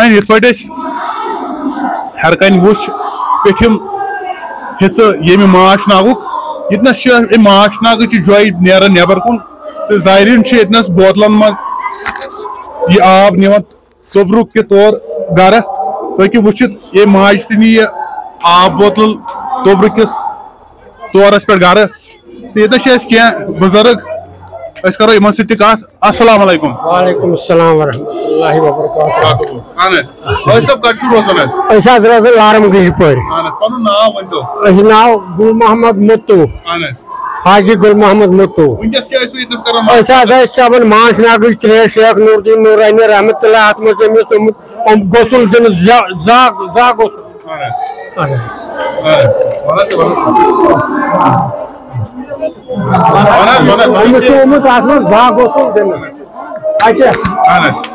Brian, ये पढ़े हर कहीं वो पेठम हिस्सा ये में माश नागुक इतना शहर माश नागुक जोई नेरा नेबर कुन तो ज़ाहिरीन छे इतना बोतलन मज ये आब निवन सोब्रुक के तौर गारा तो कि वुचित ये माश तनी ये आब बोतल तोब्रुक के तौर पर गारा तो इतना शहर क्या बुजुर्ग अस करो इमन सति कत अस्सलाम वालेकुम। वालेकुम अस्सलाम वरहमतुल्लाहि व बरकातहू। अनस ओय सब कछु रोजन अस रोजन लारम गई पर अनस पनु नाम वंतो अस नाम गुल मोहम्मद मुत्तू अनस हाजी गुल मोहम्मद मुत्तू उनके क्या इस इतस करो अस सबन मांस नागज त्रे शेख नूरुद्दीन नूरानी रहमतुल्लाह आत्मा से गोसल दिन जा गोसल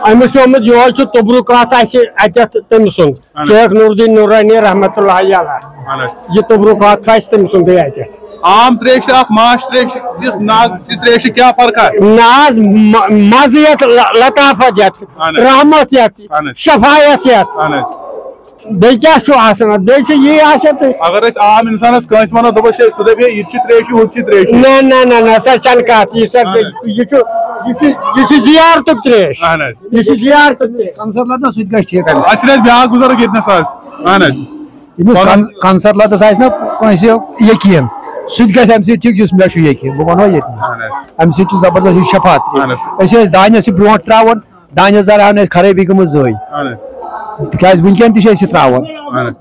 अनस अनस तबरुकात तम सुंद शेख नूरुद्दीन नूरानी रहमतुल्लाह अलैह ये तबरुकात तम सुंद आम त्रेश माश त्रेश इस नाग त्रेश क्या फर्क है नाज मज़ियत लताफत रहमत शफायत बेचा ये अगर आम इंसान वनो दोस दे ये त्रेश हु त्रेश ना सर चल कत ये जियारत त्रेश ये जियारत ब्या बुजुर्ग ये कंसर लतस ना यकीन सह ठीक जिस मे यकीन बह वो ये अम जबरदस्त शफात दानस ब्रो त्रावान दानस जरान खराबी गम जई क्या वनकन त्रावान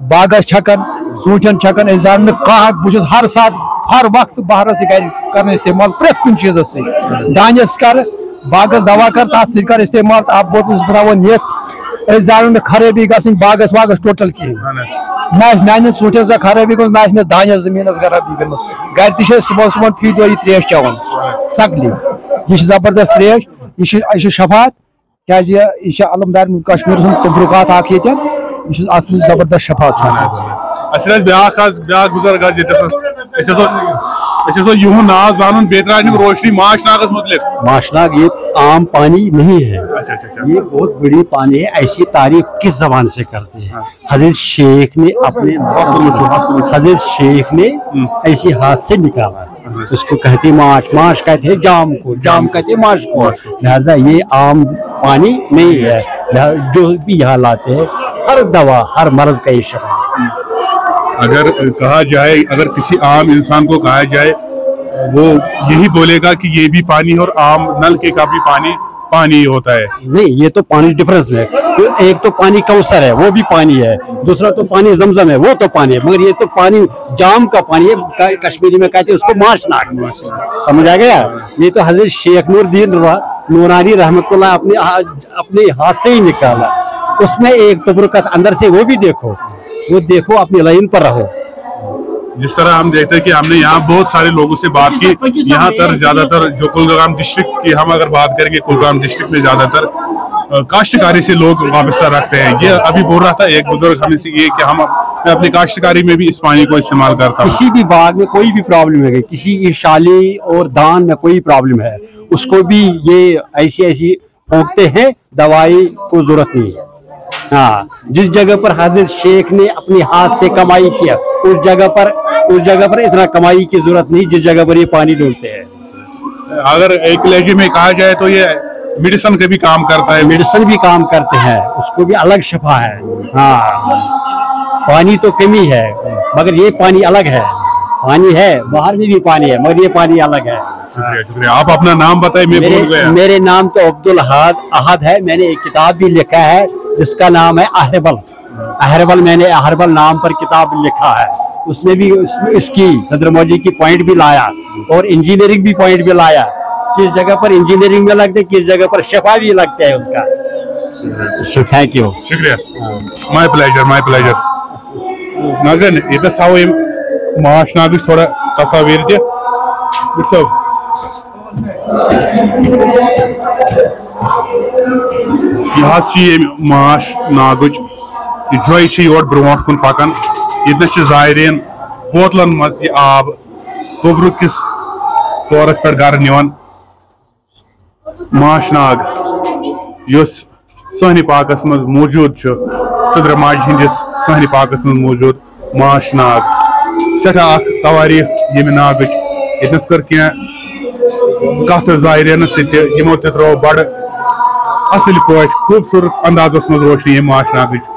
बागस छकन ूटन छकन जान बहुत हर साथ हर वक्त बहरस कर इस्तेमाल प्रेत कुन चीज दानस कर बागस दवा कर तथ कर इस्तेमाल आप बोतल बनान ये जान खराबी गई बागस वागस टोटल कहें मान ूटन सा खराबी गो ना दानस जमीनस खराबी गई गर सुबह सुबह फी दह यह त्रेश चवान सकली यह जबरदस्त त्रेश यह शफात क्या यह अलमदार कश्मीर तबरुकात जबरदस्त शफात बुजुर्ग यूं नाव जान रोशनी माशनागस मुतलिक माशनाग ये आम पानी नहीं है। ये बहुत बड़ी पानी है। ऐसी तारीफ किस जबान से करते हैं? हजरत शेख ने अपने हजरत शेख ने ऐसी हाथ से निकाला, उसको कहते माश, माश कहते हैं जाम को, जाम कहते हैं माश को। लिहाजा ये आम पानी नहीं है। जो भी यहाँ लाते हैं हर दवा हर मर्ज का ये शफा। अगर कहा जाए, अगर किसी आम इंसान को कहा जाए वो यही बोलेगा कि ये भी पानी और आम नलके का भी पानी पानी होता है। नहीं, ये तो पानी डिफरेंस है। एक तो पानी कौसर है, वो भी पानी है, दूसरा तो पानी जमजम है, वो तो पानी है, मगर ये तो पानी जाम का पानी है। कश्मीरी में कहते हैं उसको माशनाक। समझ आ गया? ये तो हजरत शेख नूरुद्दीन नूरानी रहमतुल्लाह अपने हाथ से ही निकाला। उसमें एक तबरुकत अंदर से, वो भी देखो, वो देखो, अपनी लाइन पर रहो। जिस तरह हम देखते हैं कि हमने यहाँ बहुत सारे लोगों से बात की, यहाँ तर ज्यादातर जो कुलगाम डिस्ट्रिक्ट की हम अगर बात करेंगे, कुलगाम डिस्ट्रिक्ट में ज्यादातर काश्तकारी से लोग वाबस्ता रखते हैं। ये अभी बोल रहा था एक बुजुर्ग हमें से ये कि मैं अपनी काश्तकारी में भी इस पानी को इस्तेमाल करता हूँ। किसी भी बाग में कोई भी प्रॉब्लम है, किसी शाली और दान में कोई प्रॉब्लम है, उसको भी ये ऐसी फूंकते हैं, दवाई को जरूरत नहीं है। हाँ, जिस जगह पर हजरत शेख ने अपने हाथ से कमाई किया, उस जगह पर इतना कमाई की जरूरत नहीं जिस जगह पर ये पानी ढूंढते हैं। अगर एक लहजे में कहा जाए तो ये मेडिसिन का भी काम करता है। मेडिसिन भी काम करते हैं, उसको भी अलग शफा है। हाँ, पानी तो कमी है मगर ये पानी अलग है। पानी है, बाहर में भी पानी है, मगर ये पानी अलग है। शुक्रिया, शुक्रिया। आप अपना नाम बताएं, मैं भूल गया। मेरे नाम तो अब्दुल अहद है। मैंने एक किताब भी लिखा है जिसका नाम है अहरबल। मैंने अहरबल नाम पर किताब लिखा है। उसमें भी इसकी सदर मौजी की पॉइंट भी लाया और इंजीनियरिंग भी पॉइंट भी लाया, किस जगह पर इंजीनियरिंग में लगते, किस जगह पर शफा भी लगता है उसका। थैंक यू, शुक्रिया। My pleasure, my pleasure. नाज़रीन, ये हाव माशनाग थोड़ा तस्वीर तह यह माश नागुच जोई योर ब्रोह कुन पकान। ये ज़ायरीन बोतलन मज आब तोब्रुक किस तौरस पे गर निवान। माशनाग سہنِ پاکس مز موجود صدر ماج ہندس سہنِ پاکس مز موجود ماش ناگ سٹھا اخ تواریخ یمہ ناگچ یتنس کر کی کت زائرین سمو ترو بڑ اصل پہ خوبصورت اندازس مز روشنی یہ ماش ناگچ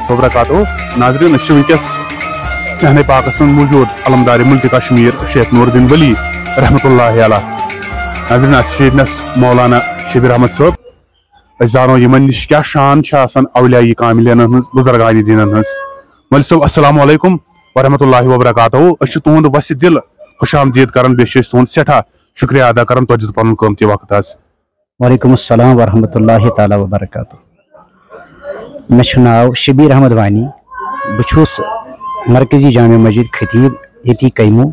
وبرکاتہ ناظرین ونکس صحنِ پاکس من موجود علمدار ملک کشمیر شیخ نور الدین ولی رحمۃ اللہ علیہ ناظرین اتنس مولانا شبیر احمد صاحب اس زانو یمن نش کیا شان اولیاء کاملین ہز بزرگان دین ہز مول صاحب السلام علیکم ورحمۃ اللہ وبرکاتہ اس تہد وسع دل خوش آمدید کران بیس تہد سٹھا شکریہ ادا کران تو دیت پن قیمتی وقت حظ وعلیکم السلام ورحمۃ اللہ تعالی وبرکاتہ مے ناو شبیر احمد وانی بچھس مرکزی جامع مسجد خطیب یتی کیمو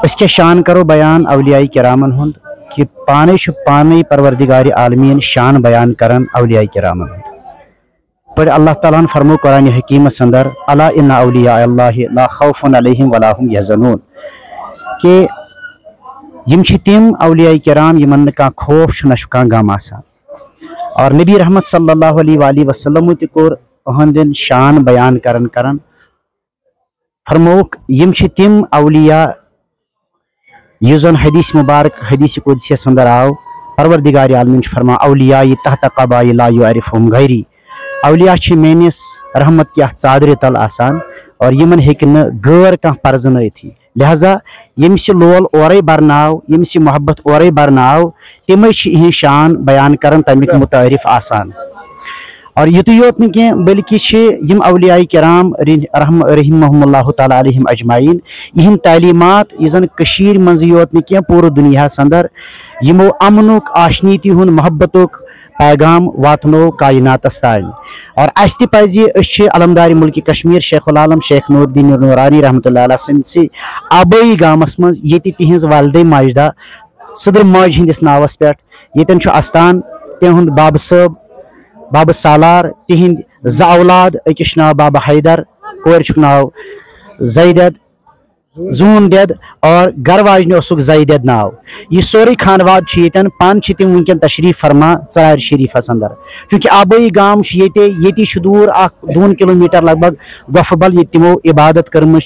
اس کے شان کرو بیان اولیاء کرامن ہند کہ پانے پروردگار عالمین شان بیان کرن اولیاء کرامن ہند پر اللہ تعالیٰ فرمو قرآن حکیم اندر الا ان اولیاء اللہ لا خوف علیہم ولا هم یحزنون کہ یم چھ تم اولیاء کرام یمن کا خوف نہ کان غم آسان اور نبی رحمت صلی اللہ علیہ وآلہ وسلم تہ کور اہندن شان بیان کرن فرموک یم چھ تم اولیاء یزن حدیث مبارک حدیث قدسی اندر آو پروردگار عالمین فرما اولیاء تحت قبائل لا یعرفهم غیری اولیاء چھ مینس رحمت کی ژادر تل آسان اور یمن ہیکن غیر کان پرزنائیتھی لہذا یم سے لول اورے برناو یم سے محبت اورے برناو تمے چھ یہ شان بیان کرن تمیک متعارف آسان اور یتو یوت نہ بلکہ چھ یم اولیاء کرام رحمہم اللہ تعالی علیہم اجمعین یہن تعلیمات یزن کشیر منز یوت نہ پورے دنیا اندر یمو امنک آشنیتی ہن محبتک پیغام واتنو کائنات تان اور اس تہ پزِ اس علمدار ملک کشمیر شیخ العالم شیخ نور الدین نورانی رحمۃ اللہ علیہ سند سے آبائی گامس مز یہ تہذ والدہ ماجدہ صدر ماج ہندس ناوس پہ یتن استان تہند بابا صاحب بابا سالار تہند زٕ اولاد اکس ناو بابا حیدر کورچ ناو زیدد زون دید اور گر واجن اسک زیدد ناو یہ سوری خانواد یتن پان تم ونکن تشریف فرما ژرارِ شریفس اندر چونکہ آبائی گام یتی دور 2 کلومیٹر لگ بھگ گوفبل یہ تمو عبادت کرم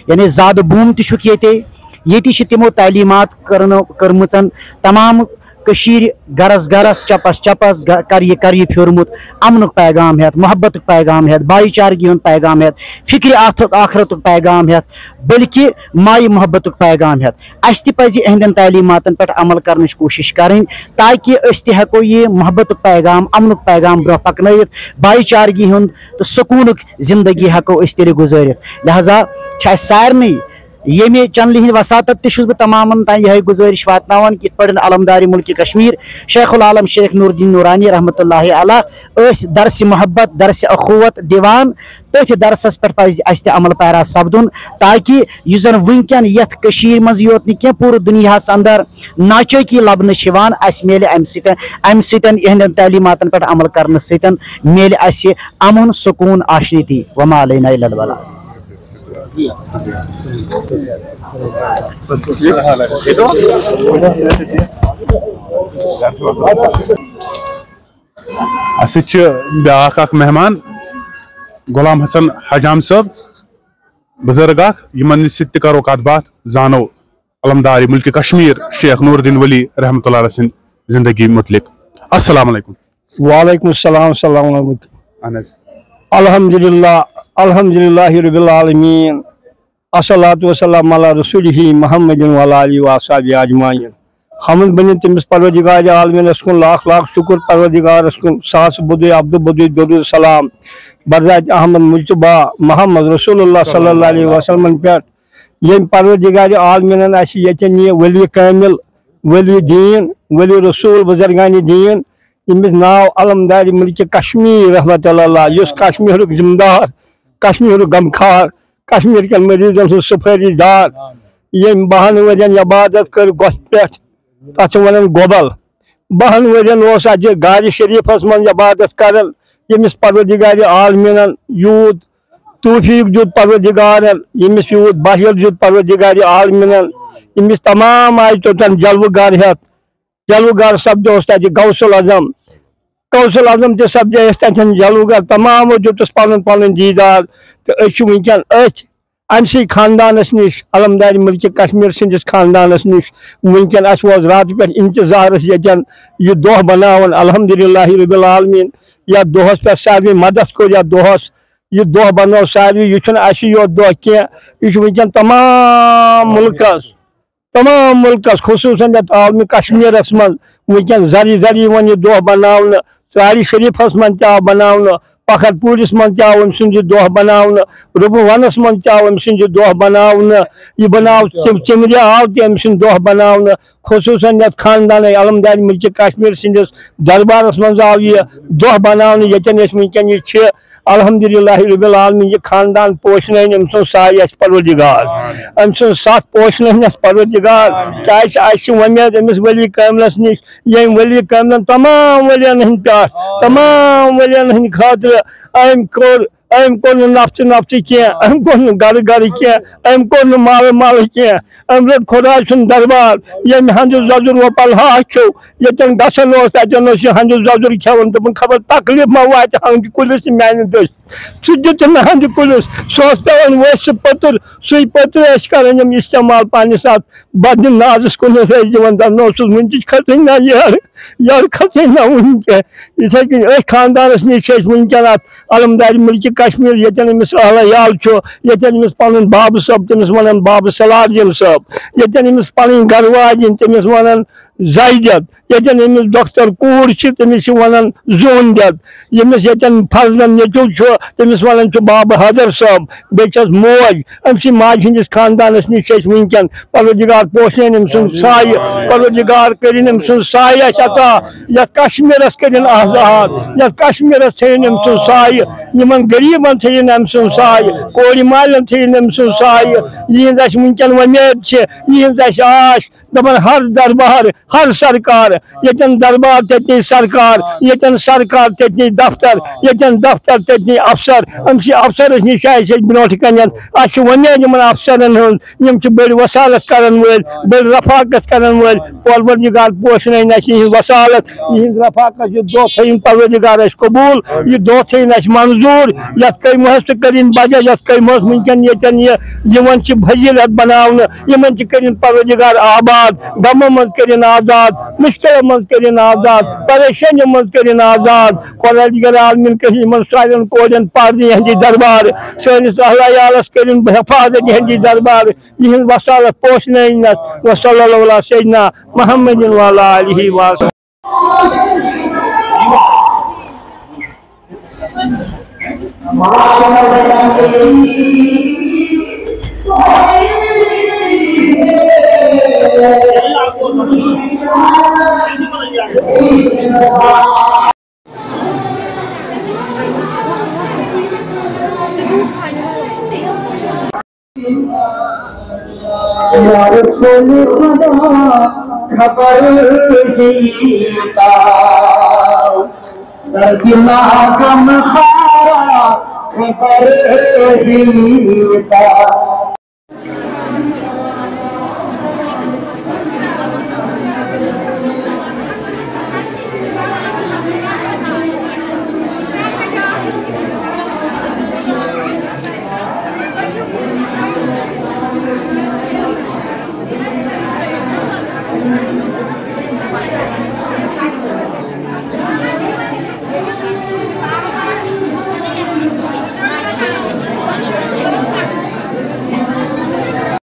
یعنی زیادہ بوم تہ تمو تعلیمات کرمچن تمام کشیر گرس گرس چپس چپس کر یہ پھیورمت امنک پیغام ہیت محبت پیغام ہیت بائی چارگی ہند پیغام ہیت فکر آخرت پیغام ہیت بلکہ مائی محبت پیغام ہیت اس تہ پزِ اہندن تعلیماتن پہ عمل کرنچ کوشش کریں تاکہ اس تہ ہیکو یہ محبت پیغام امنک پیغام برہ پکنائت بائی چارگی ہند تو سکونک زندگی ہیکو اس تیلہِ گزارت لہذا چھ اس سارنٕے येमे चैनल हिंद वसातत तशुस बह तमामन तान यह गुजारिश वातनावन कि अलमदारी मुल्क कश्मीर शेखुल आलम शेख नूरुद्दीन नूरानी रहमतुल्लाहि अलैह दरस मोहब्बत दरस अखुवत दिवान तथ दरसस पे पज अमल पैरा सपदुन ताकि यह जन वनकन यथ कशीर मज योत न पूरे दुनियास अंदर नाचौकी लबन मेल अम सहद तालीमातन पे अमल कर मेल अमन सुकून आशनीति वमा अलैना इल्लल बलाग। ब्याख मेहमान गुलाम हसन हजाम साहब बुजुर्ग यमन सत करो कत बात जानो अलमदारी मुल्क कश्मीर शेख नूरुद्दीन वली रहमतुल्लाह अलैह सिंध जिंदगी मुतलिक। अस्सलाम वालेकुम। वालेकुम सलाम। अस्सलाम वालेकुम। अल्हम्दुलिल्लाह अल्हम्दुलिल्लाहि रब्बिल आलमीन अस्सलातु वस्सलामु अला रसूलिही मुहम्मदिन व अला आलिहि व अस्हाबिहि अजमाइन। हमद बन तमिस परवरदिगार आलमीनस कुन लाख लाख शुक्र परवरदिगारस कुन सास बुदे अब्दु बुदे दरूद सलाम बरजात अहमद मुजतबा मोहम्मद रसूलुल्लाह सल्लल्लाहु अलैहि वसल्लम पे यम परवरदिगार आलमीनन अस यतन ये वली कामिल वली दीन वली रसूल बुजुर्गानी दीन यमिस नाव अलमदारी मुल्क कश्मीर रहमतुल्लाह युस कश्मीर जिम्मेदार कश्मीर गमखार कश्मीर के मरीजन सु सफारी दार यम बहन वजन इबादत कर गोश पे तथ वन गोबल बहन वजन गार शरीफस मन इबादत कर यमिस परवरदिगार आलमीनन यूत तौफीक दुत परवरदिगारन यमिस यूत बाहिर दुत परवरदिगार आलमीनन यमिस तमाम आय तोतन जलवगार हेत जलवगार सब्द गौसुल आजम ते सब्द तथन जलवगार तमाम दुतस पन पन दीदार तो वनकन अमसी खानदानस निश अलमदारी मुल्क कश्मीर सिंदिस खानदानस निश वनकन अस रात पे इंतजार यन यह दह बनावन अल्हम्दुलिल्लाहि रब्बिल आलमीन या दोहस पे सारे मदद कर या दोहस यह दह बनो सारे यह योत दह कह वनकन तमाम मुल्कस खुसूसन आलमी कश्मीरस मज वनकन जरी जरी वन यह दह बनावन चारी शरीफस मन आव बनावन पखरपूरिस मन आव सह दह बनावन रुबवनस मन आव सह दह बनावन यह बनाव चिमरिया आव तम सह दह बनावन खुसूसन ये खानदान अलमदारी मुल्क कश्मीर सिंदिस दरबारस मज आव यह दह बनावन यतन वनकन यह अल्हम्दुलिल्लाहि रब्बिल आलमीन यह खानदान पोषन अम सुन साय परवरदिगार अम सुन सत पोषन परवरदिगार क्या वमेद अमिस वली कामिलस निश यम वली कामिलन तमाम वलियन हंद पे तमाम वलियन हंद खातिर अम कोर नफ्स नफ्स कह अम कोर गर गर कह अम कोर माल माल कह अम रट खुदा सुन दरबार यम हंद जजुर वपल हाचो यतन गसन तन हंद जजुर खेवन दोपन खबर तकलीफ मा वात हंद कुलिस मान दस सह दुत हंद कुलिस सह पेवन वस पतर सु पतर कर इस्तेमाल पानी साथ बद नाजस कुन दिवान नो वन खतन ना यार खतन ना वन इथे कन खानदानस निश वनकन अलमदारी मुल्क कश्मीर यतन अमिस अहलयाल यतन अमिस पन बाब सब तमिस वन बाब सलादिन सब यतन अमिस पन गरवाजिन तमिस वन जायदत यतन अमिस डॉक्टर कूर तमिस वन जोनदत यमिस यतन फजलन नेचु तमिस वन बाब हदर सब बेचस मोज अमसी माज हंदिस खानदानस निश वनकन परवरदिगार पोषन अम सुन साय परवरदिगार करिन अम सुन साय अता यथ कश्मीरस करिन आजाद यथ कश्मीरस थयन अम सुन साय यमन गरीबन थयन अम सुन साय कोरि मालन थयन अम सुन साय यहंद वनकन वमेद यहंद आश दपन हर दरबार हर सरकार यतन दरबार ततनी सरकार यतन सरकार ततनी दफ्तर यतन दफ्तर ततनी अफसर अमसी अफसर निश ब्रोट कन वमेद इन अफसरन हम बड़ वसालत करन वल बड़ रफाकत करन वल परवरदिगार पोषन वसालत यह रफाकत यह दो थन परवरदिगार कबूल यह दो थन मंजूर यथ कमस तो करिन बजा यथ कमस वनकन यतन यमन फजीलत बनावन यमन करिन परवरदिगार आबाद गमों मज करिन आजाद मुश्किल मज करिन आजाद परेशानी मज करिन आजाद परवरदिगार आलमीन करिन यमन सारिन कोरन पर्दे हंदी दरबार सनिस अहलयालस करिन हिफाजत हंदी दरबार यह वसालत पोषन व सल्लल्लाहु अलैहि सय्यदना मुहम्मदिन व अला आलिहि व सल्लम। یا رسول خدا خبر دیتا در دماغم خارا خبر دیتا